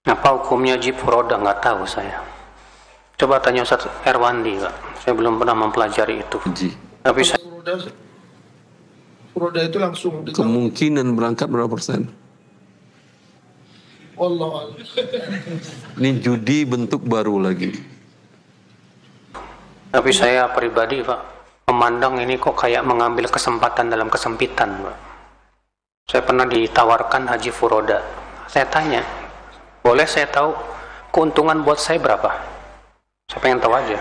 Apa hukumnya jeep roda? Nggak tahu saya. Coba tanya Ustaz Erwandi, Pak. Saya belum pernah mempelajari itu. Tapi saya... roda itu langsung kemungkinan berangkat berapa persen? Allah. Ini judi bentuk baru lagi. Tapi saya pribadi, Pak, memandang ini kok kayak mengambil kesempatan dalam kesempitan, Pak. Saya pernah ditawarkan haji furoda. Saya tanya, boleh saya tahu keuntungan buat saya berapa? Saya pengen tahu aja.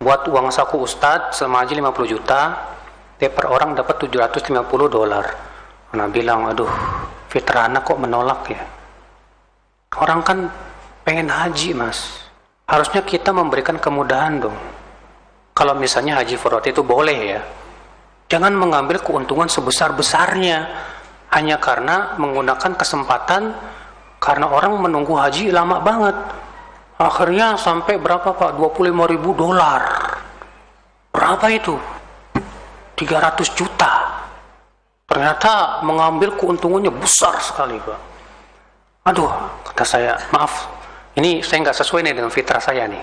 Buat uang saku Ustadz selama haji 50 juta, dia per orang dapat $750. Nah bilang, aduh, fitrah anak kok menolak ya? Orang kan pengen haji, Mas. Harusnya kita memberikan kemudahan dong. Kalau misalnya haji furoda itu boleh ya, jangan mengambil keuntungan sebesar-besarnya hanya karena menggunakan kesempatan, karena orang menunggu haji lama banget. Akhirnya sampai berapa Pak? $25.000. Berapa itu? 300 juta. Ternyata mengambil keuntungannya besar sekali, Pak. Aduh, kata saya, maaf, ini saya nggak sesuai nih dengan fitrah saya nih.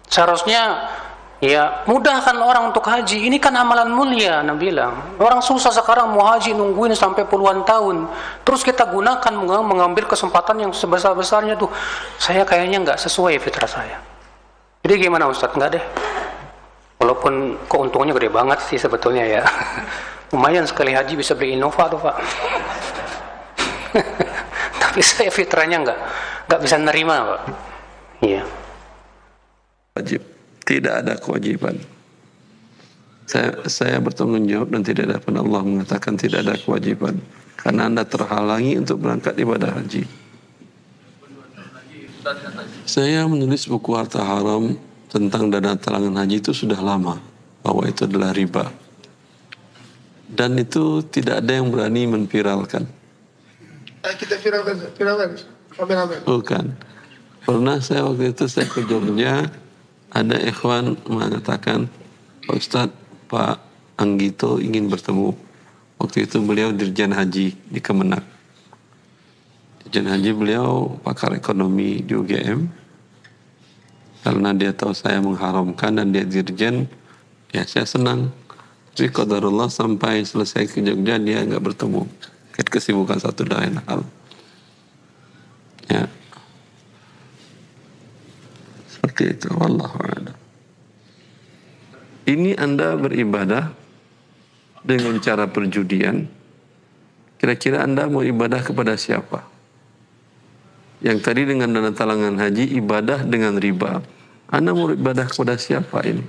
Seharusnya ya mudahkan orang untuk haji. Ini kan amalan mulia, Nabi bilang. Orang susah sekarang mau haji nungguin sampai puluhan tahun. Terus kita gunakan mengambil kesempatan yang sebesar-besarnya tuh. Saya kayaknya nggak sesuai fitrah saya. Jadi gimana Ustadz? Nggak deh. Walaupun keuntungannya gede banget sih sebetulnya ya. Lumayan sekali haji bisa beli Innova tuh Pak. Tapi saya fitrahnya nggak bisa nerima Pak. Iya. Wajib. Tidak ada kewajiban. Saya bertanggung jawab dan tidak ada pun Allah mengatakan tidak ada kewajiban. Karena Anda terhalangi untuk berangkat ibadah haji. Saya menulis buku Harta Haram tentang dana talangan haji itu sudah lama. Bahwa itu adalah riba. Dan itu tidak ada yang berani menviralkan. Kita viralkan. Bukan. Pernah saya waktu itu saya ke Jogja, ada ikhwan mengatakan, Pak Ustadz, Pak Anggito ingin bertemu. Waktu itu beliau Dirjen Haji di Kemenak. Dirjen Haji beliau pakar ekonomi di UGM. Karena dia tahu saya mengharamkan dan dia dirjen, ya saya senang. Tapi qadarullah sampai selesai ke Jogja dia nggak bertemu. Kesibukan satu dan lain hal. Ya. Seperti itu. Wallahu a'lam. Ini Anda beribadah dengan cara perjudian. Kira-kira Anda mau ibadah kepada siapa? Yang tadi dengan dana talangan haji, ibadah dengan riba. Anda mau ibadah kepada siapa ini?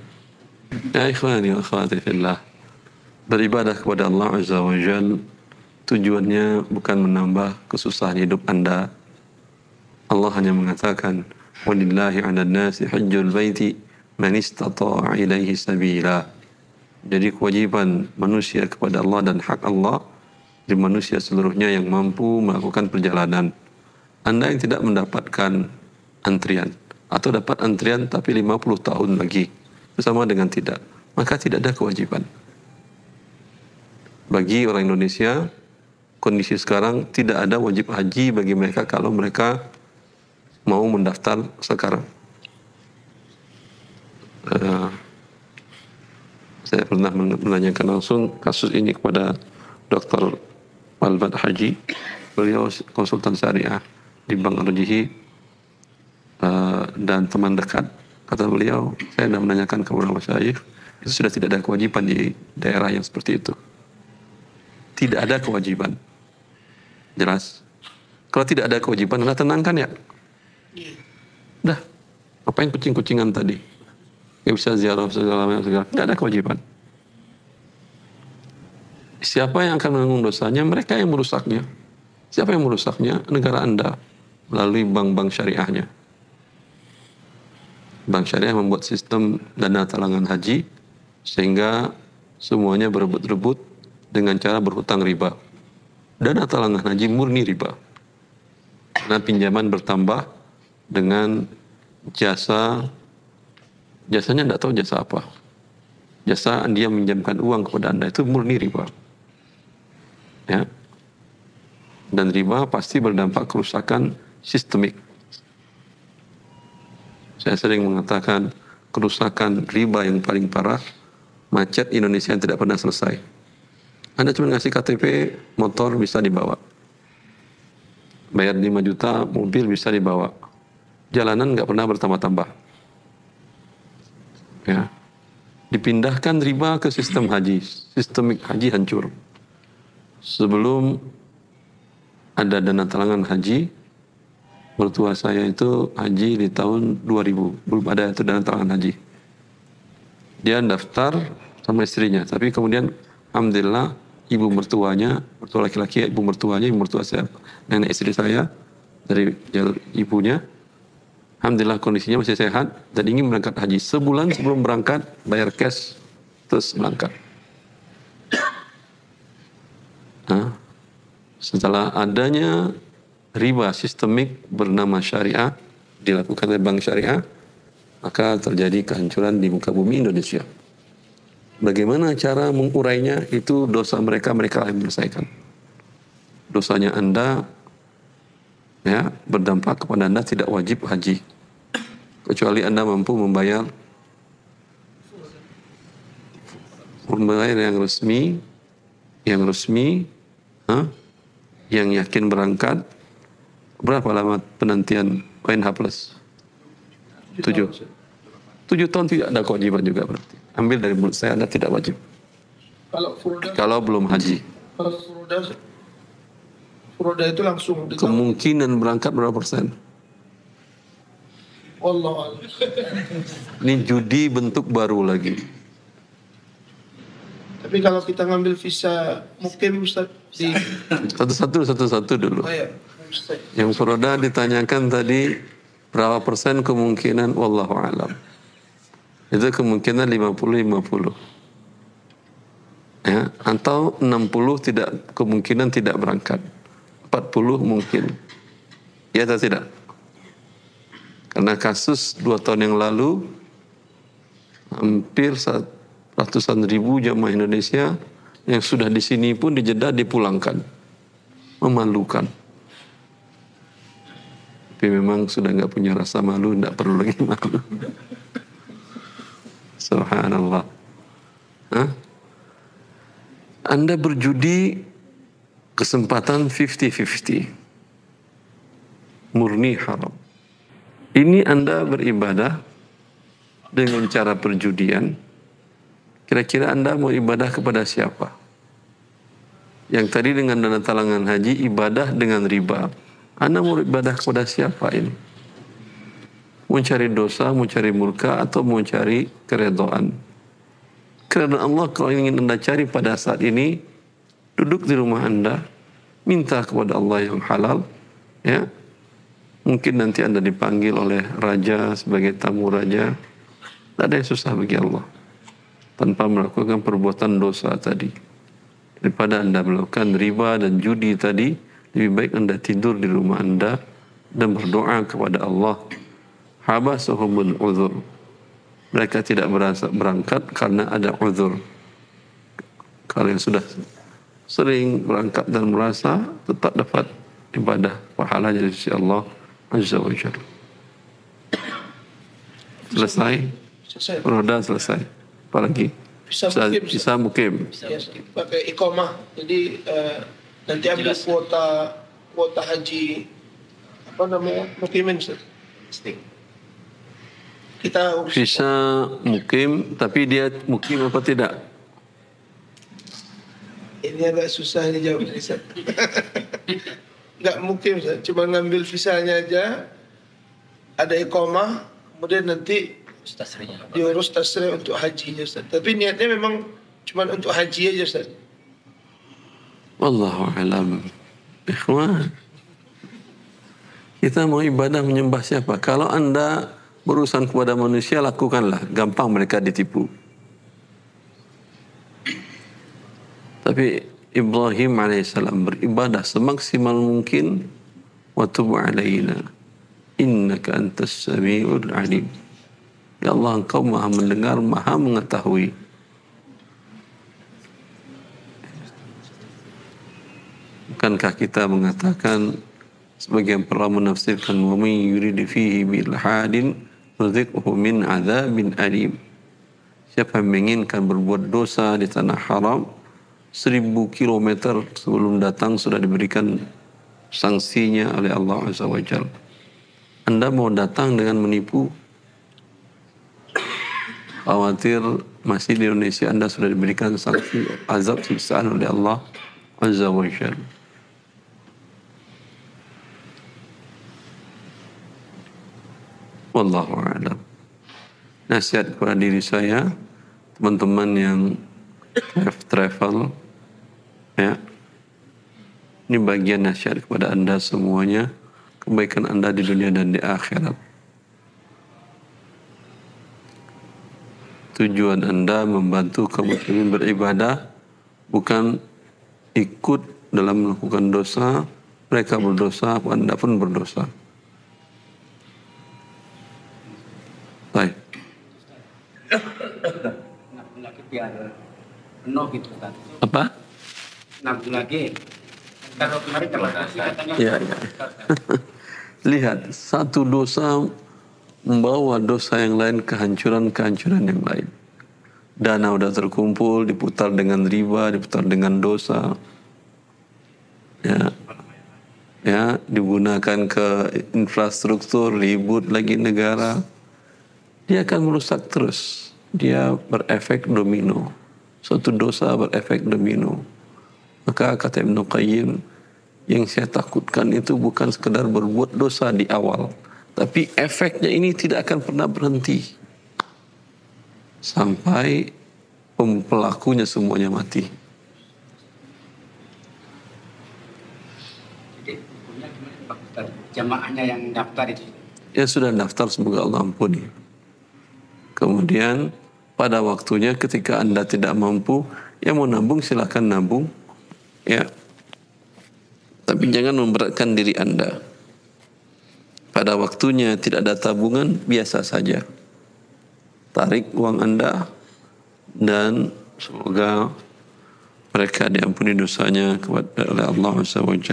Ya ikhwani wa akhwati fillah. Beribadah kepada Allah Azza wa Jalla tujuannya bukan menambah kesusahan hidup Anda. Allah hanya mengatakan, walillahi 'alan nasi hajjul baiti man istata'a ilaihi sabila. Jadi kewajiban manusia kepada Allah dan hak Allah di manusia seluruhnya yang mampu melakukan perjalanan. Anda yang tidak mendapatkan antrian atau dapat antrian tapi 50 tahun lagi, bersama dengan tidak, maka tidak ada kewajiban. Bagi orang Indonesia, kondisi sekarang tidak ada wajib haji bagi mereka kalau mereka mau mendaftar sekarang. Saya pernah menanyakan langsung kasus ini kepada Dr. Walbad Haji. Beliau konsultan syariah di Bank Arjihi dan teman dekat. Kata beliau, saya sudah menanyakan kepada masyayikh, itu sudah tidak ada kewajiban di daerah yang seperti itu. Tidak ada kewajiban. Jelas? Kalau tidak ada kewajiban, Anda tenangkan ya? Dah, ngapain kucing-kucingan tadi? Gak bisa ziarah segala. Tidak ada kewajiban. Siapa yang akan menanggung dosanya? Mereka yang merusaknya. Siapa yang merusaknya? Negara Anda melalui bank-bank syariahnya. Bank syariah membuat sistem dana talangan haji sehingga semuanya berebut-rebut dengan cara berhutang riba. Dana talangan haji murni riba. Karena pinjaman bertambah dengan jasanya tidak tahu jasa apa. Jasa dia minjamkan uang kepada Anda itu murni riba. Ya. Dan riba pasti berdampak kerusakan sistemik. Saya sering mengatakan kerusakan riba yang paling parah, macet Indonesia yang tidak pernah selesai. Anda cuma ngasih KTP, motor bisa dibawa. Bayar 5 juta, mobil bisa dibawa. Jalanan nggak pernah bertambah-tambah. Ya. Dipindahkan riba ke sistem haji. Sistemik haji hancur. Sebelum ada dana talangan haji, mertua saya itu haji di tahun 2000. Belum ada itu dana talangan haji. Dia daftar sama istrinya. Tapi kemudian, alhamdulillah, ibu mertua laki-laki, ibu mertua saya, nenek istri saya, dari jalur ibunya, alhamdulillah kondisinya masih sehat dan ingin berangkat haji. Sebulan sebelum berangkat, bayar cash, terus berangkat. Nah, setelah adanya riba sistemik bernama syariah, dilakukan oleh bank syariah, maka terjadi kehancuran di muka bumi Indonesia. Bagaimana cara mengurainya? Itu dosa mereka yang menyelesaikan. Dosanya Anda ya berdampak kepada Anda tidak wajib haji. Kecuali Anda mampu membayar yang resmi, yang yakin berangkat. Berapa lama penantian ONH plus? 7 tahun tidak ada kewajiban juga berarti. Ambil dari mulut saya, Anda tidak wajib. Kalau belum haji. Kalau furoda itu langsung. Kemungkinan berangkat berapa persen? Wallah. Ini judi bentuk baru lagi. Tapi kalau kita ngambil visa mukim Ustaz di Satu-satu dulu. ya, Ustaz. Yang furoda ditanyakan tadi berapa persen kemungkinan, wallahu alam. Itu kemungkinan 50-50. Ya, atau 60 kemungkinan tidak berangkat. 40 mungkin. Ya atau tidak? Karena kasus 2 tahun yang lalu hampir ratusan ribu jamaah Indonesia yang sudah di sini pun di Jeddah dipulangkan. Memalukan. Tapi memang sudah nggak punya rasa malu, nggak perlu lagi malu. Subhanallah. Anda berjudi kesempatan 50-50. Murni haram. Ini Anda beribadah dengan cara perjudian. Kira-kira Anda mau ibadah kepada siapa? Yang tadi dengan dana talangan haji, ibadah dengan riba. Anda mau ibadah kepada siapa ini? Mau cari dosa, mau cari murka, atau mau cari keredaan. Keredaan Allah kalau ingin Anda cari pada saat ini, duduk di rumah Anda, minta kepada Allah yang halal, ya. Mungkin nanti Anda dipanggil oleh raja sebagai tamu raja. Tidak ada yang susah bagi Allah. Tanpa melakukan perbuatan dosa tadi. Daripada Anda melakukan riba dan judi tadi, lebih baik Anda tidur di rumah Anda dan berdoa kepada Allah. Habasahumul uzur. Mereka tidak berangkat karena ada uzur. Kalau yang sudah sering berangkat dan merasa, tetap dapat ibadah pahalanya dari sisi Allah Azza wa Jalla. Selesai? Roda selesai. Apalagi? Bisa mukim. Ya, pakai iqamah. Jadi nanti ambil kuota haji mukimin Ustaz. Kita bisa mukim, tapi dia mukim apa tidak? Ini agak susah dijawab Ustaz. Enggak mukim Ustaz, cuma ngambil visanya aja, ada iqamah, kemudian nanti diurus tasri untuk haji Ustaz. Tapi niatnya memang cuma untuk haji aja Ustaz. Wallahu alam. Ikhwan, kita mau ibadah menyembah siapa? Kalau Anda berurusan kepada manusia, lakukanlah. Gampang mereka ditipu. Tapi Ibrahim alaihissalam beribadah semaksimal mungkin. Wa tub alaina innaka antas samiul alim. Ya Allah, Engkau maha mendengar, maha mengetahui. Bukankah kita mengatakan, sebagian para menafsirkan, wa man yurid fihi bil hadin nudzighu min adzabin alim. Siapa yang menginginkan berbuat dosa di tanah haram, 1000 kilometer sebelum datang sudah diberikan sanksinya oleh Allah Azza wa Jalla. Anda mau datang dengan menipu, khawatir masih di Indonesia Anda sudah diberikan sanksi azab siksaan oleh Allah Azza wa Jalla. Wallahu a'lam. Nasihat kepada diri saya, teman-teman yang travel, ya, ini bagian nasihat kepada Anda semuanya, kebaikan Anda di dunia dan di akhirat. Tujuan Anda membantu kaum muslimin beribadah, bukan ikut dalam melakukan dosa. Mereka berdosa, Anda pun berdosa. Baik. Nabung lagi biar penuh gitu kan. Apa? Nabung lagi. Kalau kemarin katanya. Ya. Lihat, satu dosa membawa dosa yang lain, kehancuran yang lain. Dana udah terkumpul, diputar dengan riba, diputar dengan dosa. Ya, digunakan ke infrastruktur, ribut lagi negara. Dia akan merusak terus. Dia berefek domino. Suatu dosa berefek domino. Maka kata Ibnu Qayyim, yang saya takutkan itu bukan sekedar berbuat dosa di awal, tapi efeknya ini tidak akan pernah berhenti sampai pelakunya semuanya mati. Jadi hukumnya gimana Pak Ustaz? Jamaahnya yang daftar itu. Ya sudah daftar, semoga Allah ampuni. Kemudian pada waktunya ketika Anda tidak mampu, ya mau nabung silakan nabung, ya. Tapi jangan memberatkan diri Anda. Pada waktunya tidak ada tabungan, biasa saja. Tarik uang Anda dan semoga mereka diampuni dosanya oleh Allah SWT.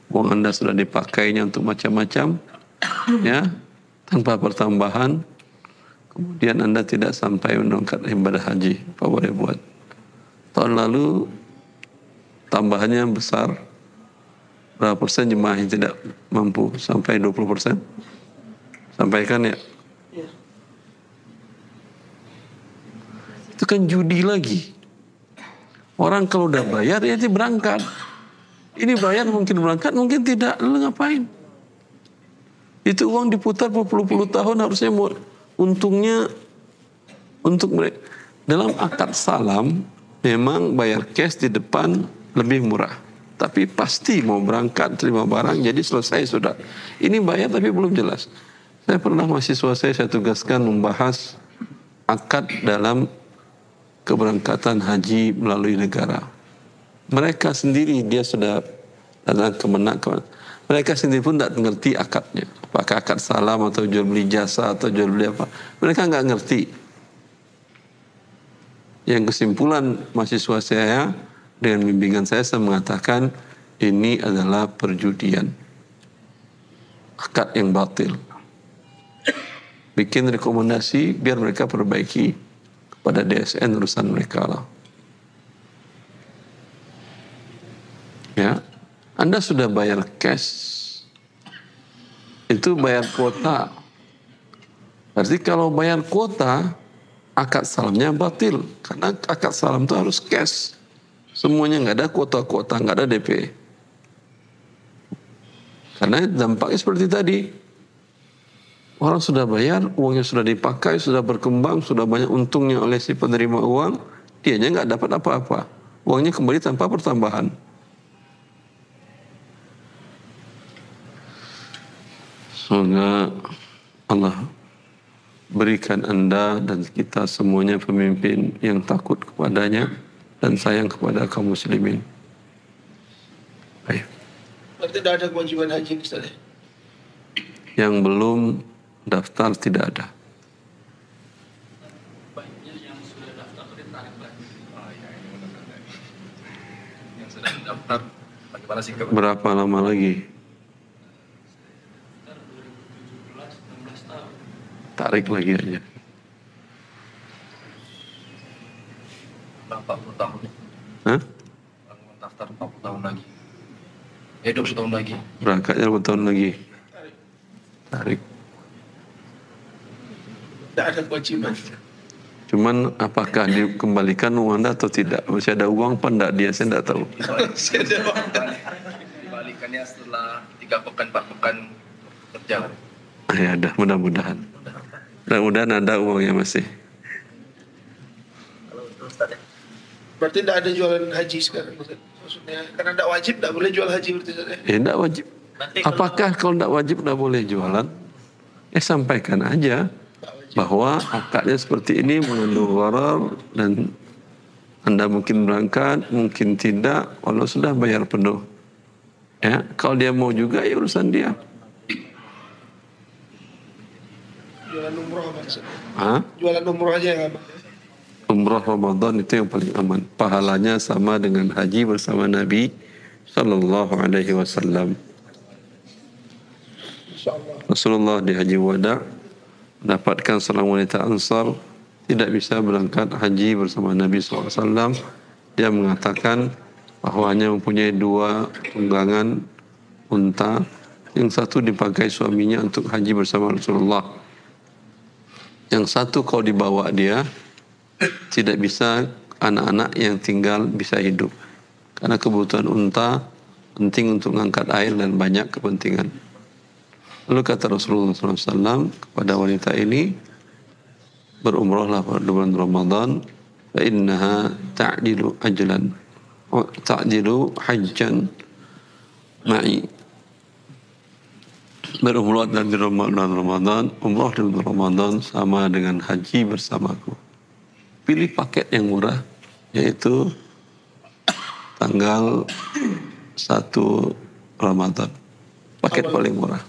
Uang Anda sudah dipakainya untuk macam-macam, ya, tanpa pertambahan. Kemudian Anda tidak sampai menunaikan ibadah haji, apa boleh buat? Tahun lalu tambahannya besar. Berapa persen jemaah yang tidak mampu? Sampai 20%? Sampaikan ya? Itu kan judi lagi. Orang kalau udah bayar, ya dia berangkat. Ini bayar mungkin berangkat, mungkin tidak. Lalu ngapain? Itu uang diputar berpuluh-puluh tahun, harusnya untungnya untuk mereka. Dalam akad salam, memang bayar cash di depan lebih murah. Tapi pasti mau berangkat, terima barang, jadi selesai sudah. Ini bayar tapi belum jelas. Saya pernah mahasiswa saya tugaskan membahas akad dalam keberangkatan haji melalui negara. Mereka sendiri, dia sudah datang kemenak. Mereka sendiri pun tidak mengerti akadnya. Apakah akad salam atau jual beli jasa atau jual beli apa. Mereka nggak ngerti. Yang kesimpulan mahasiswa saya dengan bimbingan saya mengatakan ini adalah perjudian. Akad yang batil. Bikin rekomendasi biar mereka perbaiki kepada DSN urusan mereka lah. Ya, Anda sudah bayar cash, itu bayar kuota. Berarti kalau bayar kuota, akad salamnya batil. Karena akad salam itu harus cash. Semuanya nggak ada kuota-kuota, nggak ada DP. Karena dampaknya seperti tadi. Orang sudah bayar, uangnya sudah dipakai, sudah berkembang, sudah banyak untungnya oleh si penerima uang, dianya nggak dapat apa-apa. Uangnya kembali tanpa pertambahan. Semoga Allah berikan Anda dan kita semuanya pemimpin yang takut kepadanya dan sayang kepada kaum muslimin. Baik. Berarti tidak ada kewajiban haji Ustaz? Yang belum daftar tidak ada. Banyak yang sudah daftar itu ditarik lagi. Yang sudah daftar bagaimana sih? Berapa lama lagi? Sekitar 2017, 16 tahun. tarik lagi aja. Berapa 40 tahun? Hah? Orang daftar 40 tahun lagi. 20 tahun lagi. Berangkatnya 2 tahun lagi. Tarik. Tidak ada kewajiban. Cuman apakah dikembalikan uang Anda atau tidak? Masih ada uang apa enggak dia? Saya enggak tahu. Dibalikannya setelah 3 pekan, 4 pekan berjalan. Ya ada, mudah-mudahan. Mudah-mudahan ada uangnya masih. Berarti tidak ada jualan haji sekarang, Ustaz? Maksudnya karena tidak wajib, tidak boleh jual haji berarti, Ustaz, ya? Ya enggak wajib. Apakah kalau enggak wajib enggak boleh jualan? Sampaikan aja bahwa akadnya seperti ini mengandung gharar dan Anda mungkin berangkat, mungkin tidak, kalau sudah bayar penuh. Ya, kalau dia mau juga ya urusan dia. Jualan umroh apa, Ustaz? Hah? Jualan umroh aja ya, Bang? Umrah Ramadan itu yang paling aman. Pahalanya sama dengan haji bersama Nabi sallallahu alaihi wasallam. Insyaallah. Rasulullah di haji wada mendapatkan seorang wanita Ansar tidak bisa berangkat haji bersama Nabi SAW. Dia mengatakan bahwa hanya mempunyai 2 tunggangan unta, yang satu dipakai suaminya untuk haji bersama Rasulullah, yang satu kalau dibawa dia tidak bisa anak-anak yang tinggal bisa hidup karena kebutuhan unta penting untuk mengangkat air dan banyak kepentingan. Lalu kata Rasulullah SAW kepada wanita ini, berumrahlah pada bulan Ramadan, fa innaha ta'dilu ajlan, ta'dilu hajjan ma'i. Berumrah dan di Ramadan, umrah di bulan Ramadan sama dengan haji bersamaku. Pilih paket yang murah, yaitu tanggal 1 Ramadan. Paket paling murah.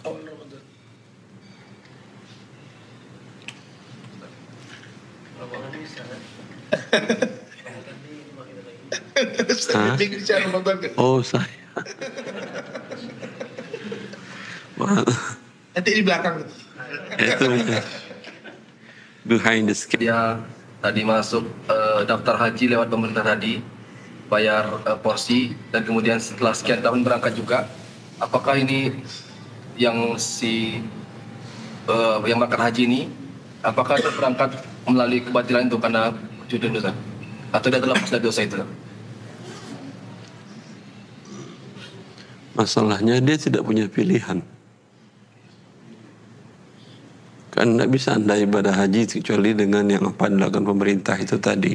Saya bikin cara Ramadan kan? Oh saya. Nanti di belakang. Itu behind the screen. Dia tadi masuk daftar haji lewat pemerintah tadi, bayar porsi, dan kemudian setelah sekian tahun berangkat juga. Apakah ini yang yang berangkat haji ini, apakah dia berangkat melalui kebatilan itu karena judul dosa, atau dia telah dari dosa itu? Masalahnya dia tidak punya pilihan. Kan tidak bisa Anda ibadah haji kecuali dengan yang apa dilakukan pemerintah itu tadi.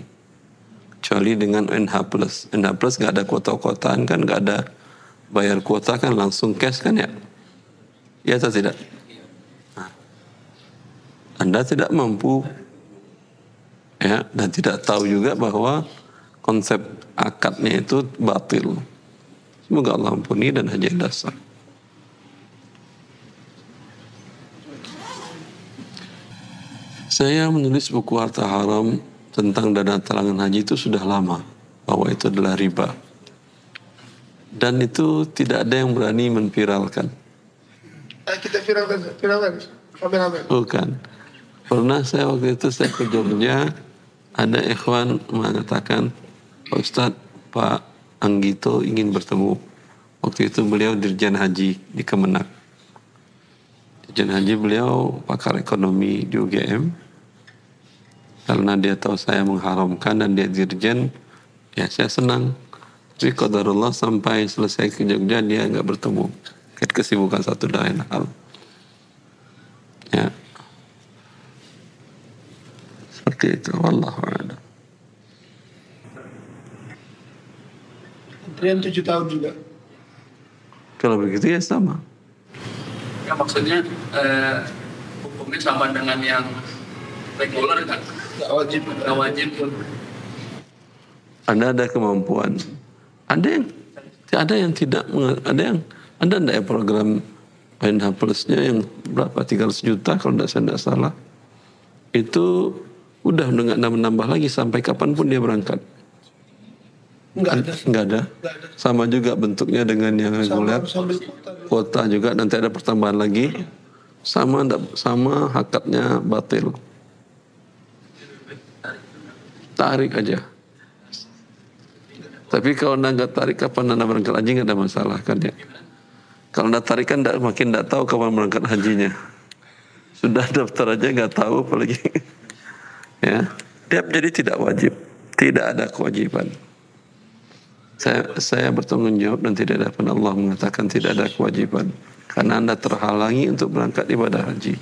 Kecuali dengan NH+. NH+ nggak ada kuota-kuotaan kan, nggak ada bayar kuota kan, langsung cash kan ya? Ya atau tidak? Nah, Anda tidak mampu ya, dan tidak tahu juga bahwa konsep akadnya itu batil. Semoga Allah ampuni dan haji Anda sah. Saya menulis buku Harta Haram tentang dana talangan haji itu sudah lama, bahwa itu adalah riba. Dan itu tidak ada yang berani menviralkan. Kita viralkan. Rame-rame. Bukan. Pernah saya waktu itu saya ke Jogja, ada ikhwan mengatakan, Pak Ustadz, Pak Anggito ingin bertemu. Waktu itu beliau Dirjen Haji di Kemenak. Dirjen Haji beliau pakar ekonomi di UGM. Karena dia tahu saya mengharamkan dan dia dirjen, ya saya senang. Tapi qadarullah sampai selesai ke Jogja dia nggak bertemu. Kesibukan satu dan lain hal. Ya. Seperti itu. Wallahu a'lam. Antrian 7 tahun juga. Kalau begitu ya sama. Ya maksudnya hukumnya sama dengan yang reguler kan? Nggak wajib. Nggak wajib pun. Anda ada kemampuan. Ada yang tidak, ada yang Anda ada ya program NH Plus-nya yang berapa 300 juta kalau saya tidak salah. Itu udah nggak nambah lagi sampai kapanpun dia berangkat. Nggak ada. Sama juga bentuknya dengan yang reguler. Sambil Kuota juga nanti ada pertambahan lagi. sama akadnya batil. Tarik aja. Tapi kalau anda nggak tarik kapan anda berangkat haji nggak ada masalah kan ya. Kalau anda tarik kan makin nggak tahu kapan berangkat hajinya. Sudah daftar aja nggak tahu apalagi. Ya, jadi tidak wajib, tidak ada kewajiban. Saya bertanggung jawab dan tidak ada pun Allah mengatakan tidak ada kewajiban karena anda terhalangi untuk berangkat ibadah haji.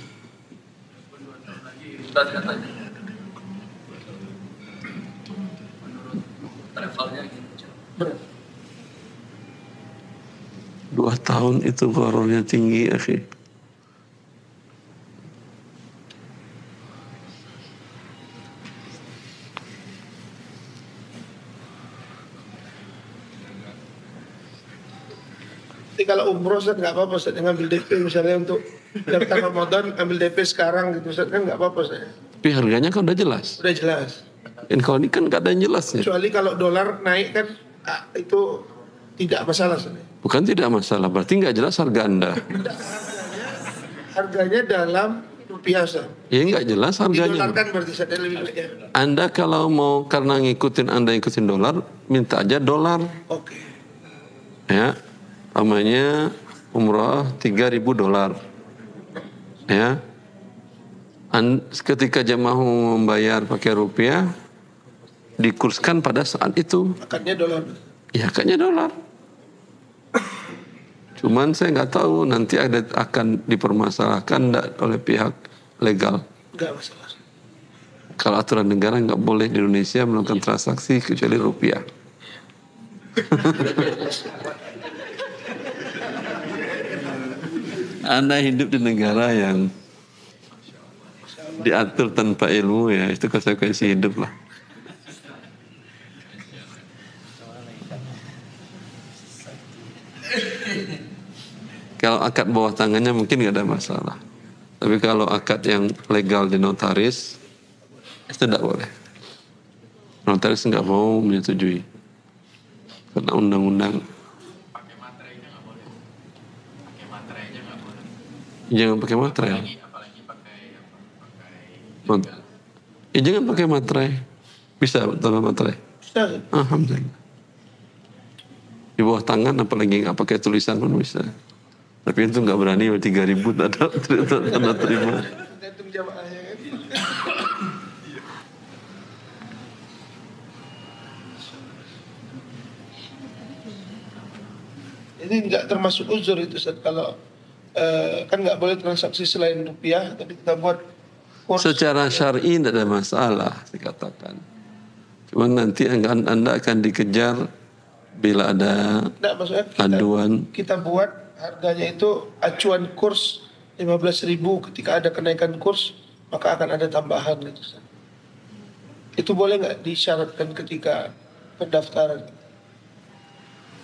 Berat. 2 tahun itu gharornya tinggi, akhi. Jadi kalau umroh Ustaz nggak apa-apa Ustaz, ngambil DP misalnya untuk daftar Ramadan, ambil DP sekarang gitu Ustaz, kan nggak apa-apa Ustaz. Tapi harganya kan udah jelas. Udah jelas. Dan kalau ini kan nggak ada yang jelasnya. Kecuali kalau dolar naik kan itu tidak masalah Ustaz. Bukan tidak masalah, berarti nggak jelas harga anda. Harganya dalam rupiah Ustaz. Ya nggak jelas harganya. Didolarkan berarti Ustaz lebih baik ya. Anda kalau mau karena anda ikutin dolar, minta aja dolar. Oke. Ya, namanya umrah $3.000. Ya, ketika jemaah membayar pakai rupiah, dikurskan pada saat itu. Akadnya dolar. Ya, akadnya dolar. Cuman saya nggak tahu nanti akan dipermasalahkan enggak oleh pihak legal. Nggak masalah. Kalau aturan negara nggak boleh di Indonesia melakukan transaksi kecuali rupiah. Anda hidup di negara yang diatur tanpa ilmu, ya itu konsekuensi hidup lah. Kalau akad bawah tangannya mungkin nggak ada masalah. Tapi kalau akad yang legal di notaris itu tidak boleh. Notaris nggak mau menyetujui karena undang-undang. Jangan pakai materai. Jangan pakai materai. Bisa tanpa materai. Bisa. Alhamdulillah. Di bawah tangan apalagi nggak pakai tulisan pun bisa. Tapi itu nggak berani 3.000 tanda terima. Gantung jamaahnya kan. Ini nggak termasuk uzur itu Ustaz kalau kan nggak boleh transaksi selain rupiah, tapi kita buat kurs. Secara syar'i tidak ada masalah, saya katakan. Cuma nanti anda akan dikejar bila ada Nggak, maksudnya aduan. kita buat harganya itu acuan kurs 15.000, ketika ada kenaikan kurs maka akan ada tambahan gitu Ustaz. Itu boleh nggak disyaratkan ketika pendaftaran?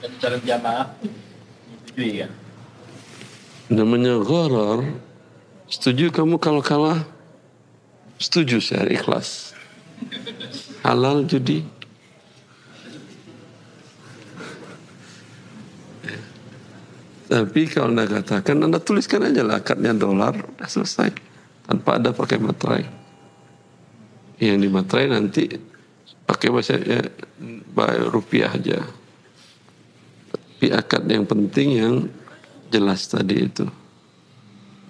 Dan calon jamaah disetujui kan? Namanya gharar. Setuju kamu kalau kalah? Setuju saya, ikhlas. Halal judi. Tapi kalau anda katakan, anda tuliskan aja lah akadnya dolar, udah selesai. Tanpa ada pakai materai. Yang di materai nanti pakai bahasa rupiah aja. Tapi akad yang penting yang jelas tadi itu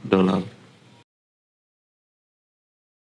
dolar.